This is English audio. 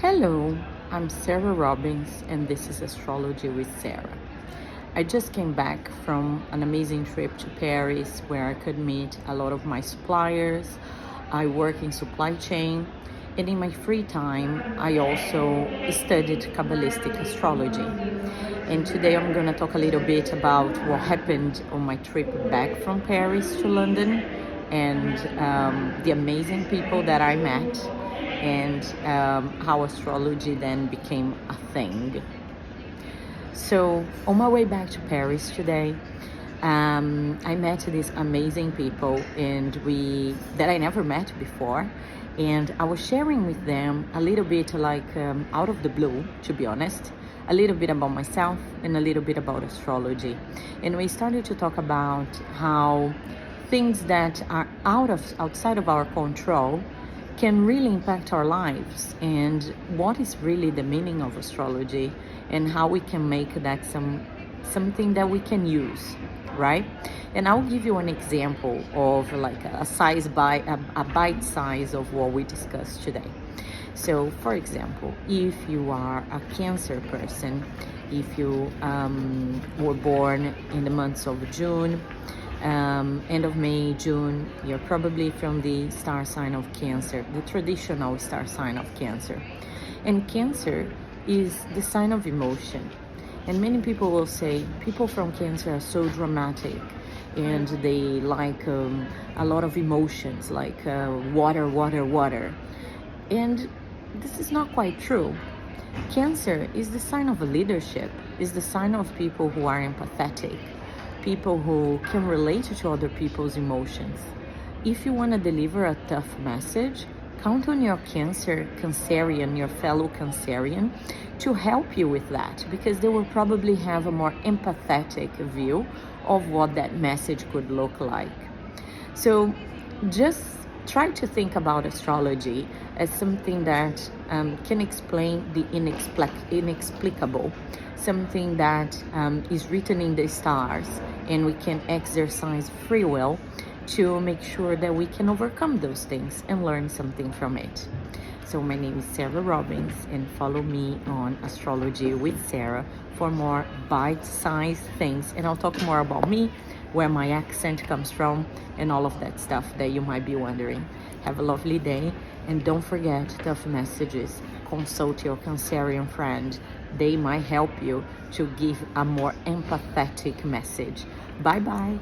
Hello, I'm Sarah Robbins, and this is Astrology with Sarah. I just came back from an amazing trip to Paris where I could meet a lot of my suppliers. I work in supply chain, and in my free time, I also studied Kabbalistic astrology. And today I'm going to talk a little bit about what happened on my trip back from Paris to London and the amazing people that I met and how astrology then became a thing. So on my way back to Paris today, I met these amazing people that I never met before, and I was sharing with them a little bit out of the blue, to be honest, a little bit about myself and a little bit about astrology. And we started to talk about how things that are outside of our control can really impact our lives, and what is really the meaning of astrology and how we can make that something that we can use, right? And I'll give you an example of like a bite size of what we discussed today. So for example, if you are a Cancer person, if you were born in the months of June, end of May, June, you're probably from the star sign of Cancer, the traditional star sign of Cancer. And Cancer is the sign of emotion. And many people will say people from Cancer are so dramatic and they like a lot of emotions, like water, water, water. And this is not quite true. Cancer is the sign of leadership, is the sign of people who are empathetic, people who can relate to other people's emotions. If you want to deliver a tough message, count on your Cancerian, your fellow Cancerian, to help you with that, because they will probably have a more empathetic view of what that message could look like. So just try to think about astrology as something that can explain the inexplicable, something that is written in the stars, and we can exercise free will to make sure that we can overcome those things and learn something from it. So my name is Sarah Robbins, and follow me on Astrology with Sarah for more bite-sized things, and I'll talk more about me, where my accent comes from, and all of that stuff that you might be wondering. Have a lovely day, and don't forget tough messages. Consult your Cancerian friend. They might help you to give a more empathetic message. Bye-bye.